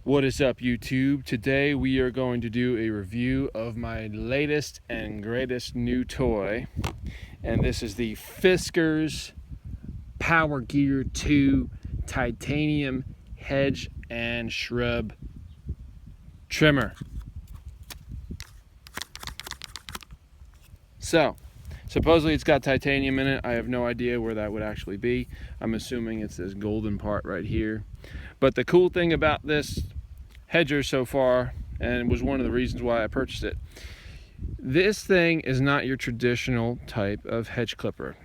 What is up, YouTube? Today we are going to do a review of my latest and greatest new toy, and this is the Fiskars PowerGear2 titanium hedge and shrub trimmer. So supposedly it's got titanium in it. I have no idea where that would actually be. I'm assuming it's this golden part right here. But the cool thing about this hedger so far, and it was one of the reasons why I purchased it, this thing is not your traditional type of hedge clipper.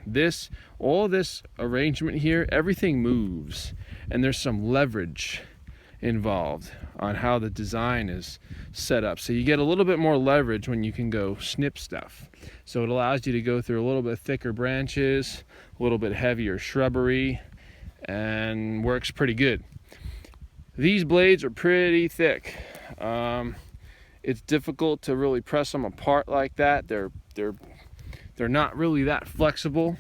All this arrangement here, everything moves, and there's some leverage involved on how the design is set up. So you get a little bit more leverage when you can go snip stuff. So it allows you to go through a little bit thicker branches, a little bit heavier shrubbery, and works pretty good. These blades are pretty thick. It's difficult to really press them apart like that. They're not really that flexible,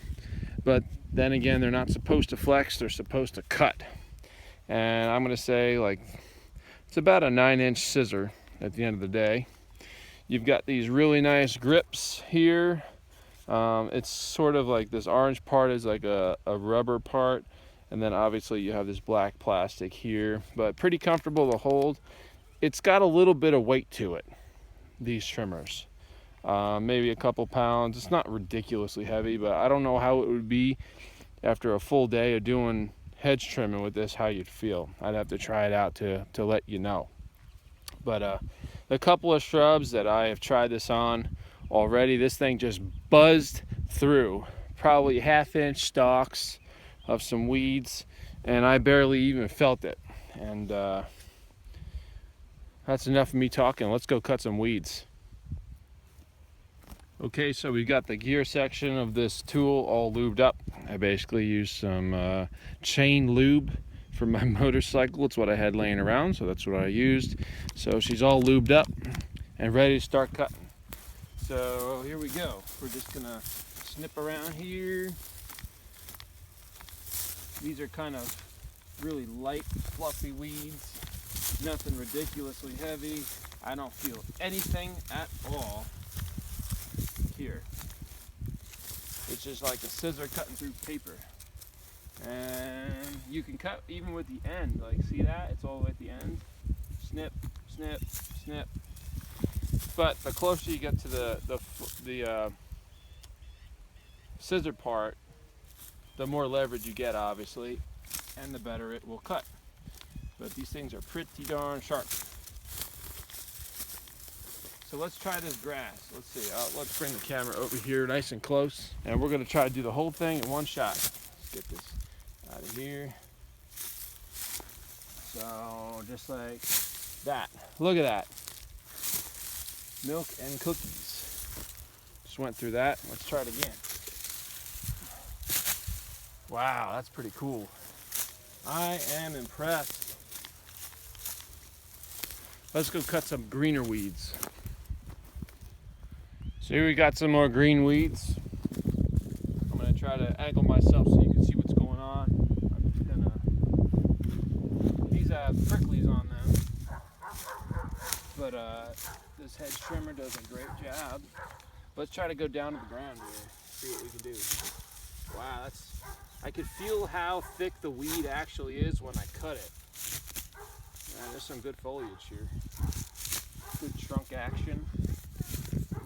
but then again, they're not supposed to flex, they're supposed to cut. And I'm gonna say, like, it's about a 9-inch scissor at the end of the day. You've got these really nice grips here. It's sort of like this orange part is like a rubber part, and then obviously you have this black plastic here, but pretty comfortable to hold. It's got a little bit of weight to it, these trimmers. Maybe a couple pounds. It's not ridiculously heavy, but I don't know how it would be after a full day of doing hedge trimming with this, how you'd feel. I'd have to try it out to let you know. But the couple of shrubs that I have tried this on already, this thing just buzzed through probably 1/2-inch stalks of some weeds, and I barely even felt it. And that's enough of me talking. Let's go cut some weeds. Okay, so we got the gear section of this tool all lubed up. I basically used some chain lube for my motorcycle. It's what I had laying around, so that's what I used. So she's all lubed up and ready to start cutting. So here we go. We're just gonna snip around here. These are kind of really light, fluffy weeds. Nothing ridiculously heavy. I don't feel anything at all here. It's just like a scissor cutting through paper. And you can cut even with the end. Like, see that? It's all the way at the end. Snip, snip, snip. But the closer you get to the scissor part, the more leverage you get, obviously, and the better it will cut. But these things are pretty darn sharp. So let's try this grass. Let's see. Let's bring the camera over here nice and close, and we're going to try to do the whole thing in one shot. Let's get this out of here. So just like that. Look at that. Milk and cookies. Just went through that. Let's try it again. Wow, that's pretty cool. I am impressed. Let's go cut some greener weeds. So here we got some more green weeds. I'm gonna try to angle myself so you can see what's going on. I'm just gonna, these have pricklies on them, but this hedge trimmer does a great job. Let's try to go down to the ground here, see what we can do. Wow, I could feel how thick the weed actually is when I cut it. Man, there's some good foliage here. Good trunk action.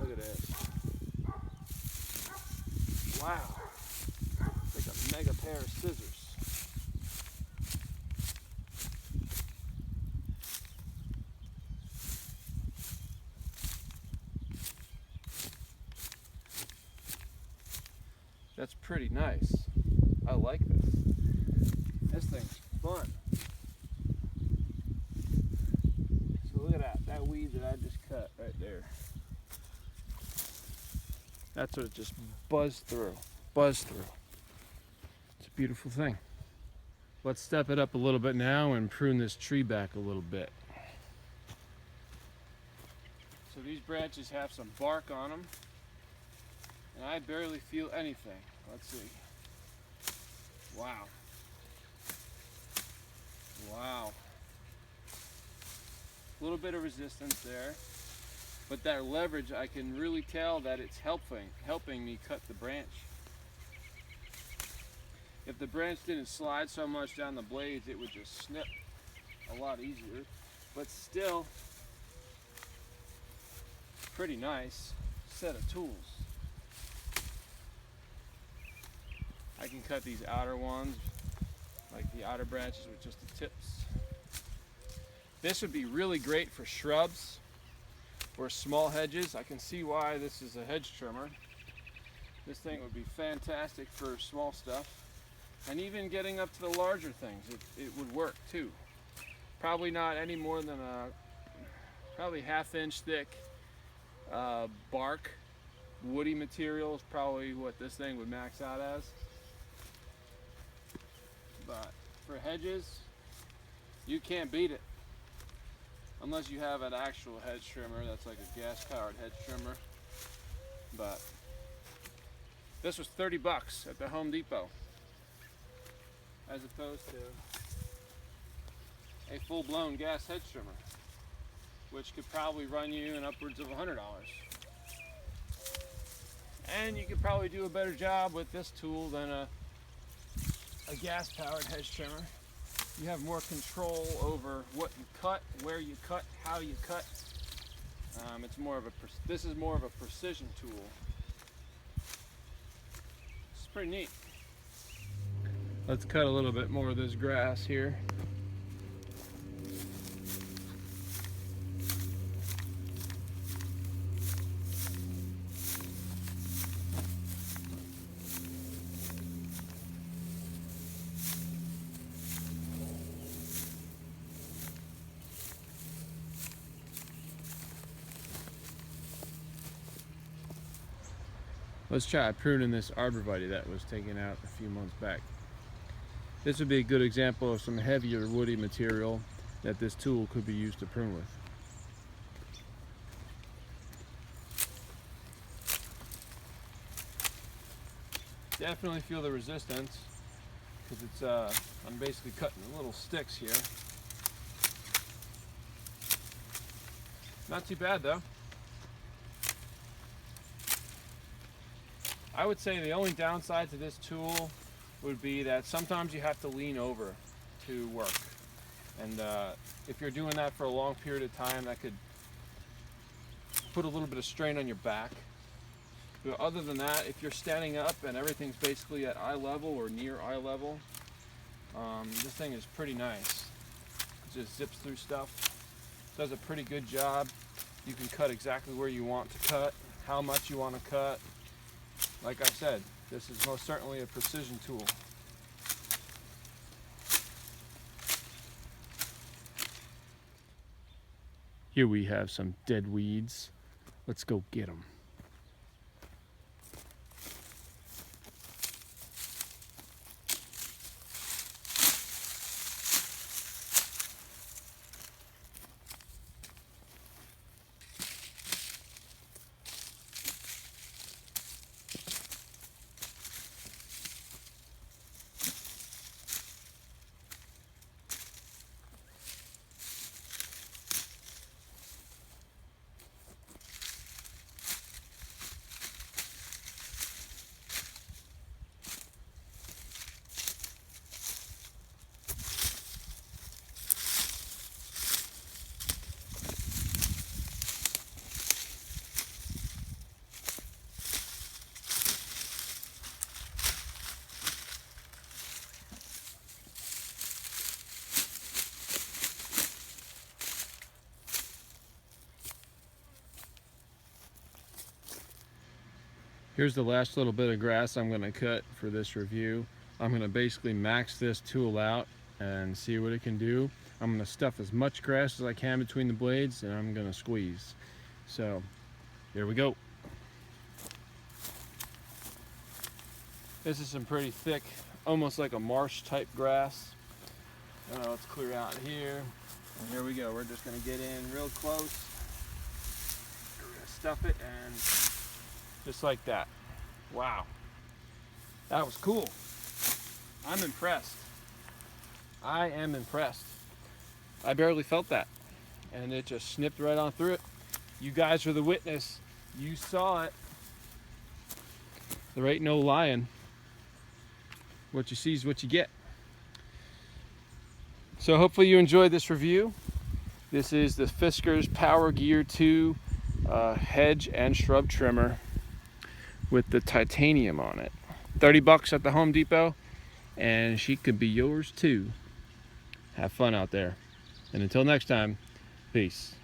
Look at this. Wow. It's like a mega pair of scissors. That's pretty nice. I like this. This thing's fun. So look at that weed that I just cut right there. That's what it just buzzed through. It's a beautiful thing. Let's step it up a little bit now and prune this tree back a little bit. So these branches have some bark on them, and I barely feel anything. Let's see. Wow. Wow. A little bit of resistance there, but that leverage, I can really tell that it's helping me cut the branch. If the branch didn't slide so much down the blades, it would just snip a lot easier, but still pretty nice set of tools. I can cut these outer ones, like the outer branches with just the tips. This would be really great for shrubs or small hedges. I can see why this is a hedge trimmer. This thing would be fantastic for small stuff. And even getting up to the larger things, it would work too. Probably not any more than probably 1/2 inch thick bark. Woody material is probably what this thing would max out as. But for hedges, you can't beat it. Unless you have an actual hedge trimmer that's like a gas-powered hedge trimmer. But this was 30 bucks at the Home Depot, as opposed to a full-blown gas hedge trimmer, which could probably run you in upwards of $100. And you could probably do a better job with this tool than a gas-powered hedge trimmer. You have more control over what you cut, where you cut, how you cut. This is more of a precision tool. It's pretty neat. Let's cut a little bit more of this grass here. Let's try pruning this arborvitae that was taken out a few months back. This would be a good example of some heavier woody material that this tool could be used to prune with. Definitely feel the resistance because it's I'm basically cutting little sticks here. Not too bad though. I would say the only downside to this tool would be that sometimes you have to lean over to work. And if you're doing that for a long period of time, that could put a little bit of strain on your back. But other than that, if you're standing up and everything's basically at eye level or near eye level, this thing is pretty nice. It just zips through stuff. Does a pretty good job. You can cut exactly where you want to cut, how much you want to cut. Like I said, this is most certainly a precision tool. Here we have some dead weeds. Let's go get them. Here's the last little bit of grass I'm going to cut for this review. I'm going to basically max this tool out and see what it can do. I'm going to stuff as much grass as I can between the blades, and I'm going to squeeze. So here we go. This is some pretty thick, almost like a marsh type grass. Let's clear out here. And here we go. We're just going to get in real close. We're going to stuff it and just like that. Wow. That was cool. I'm impressed. I am impressed. I barely felt that. and it just snipped right on through it. You guys are the witness. You saw it. There ain't no lying. What you see is what you get. So hopefully you enjoyed this review. This is the Fiskars PowerGear2 hedge and shrub trimmer with the titanium on it. 30 bucks at the Home Depot, and she could be yours too. Have fun out there. And until next time, peace.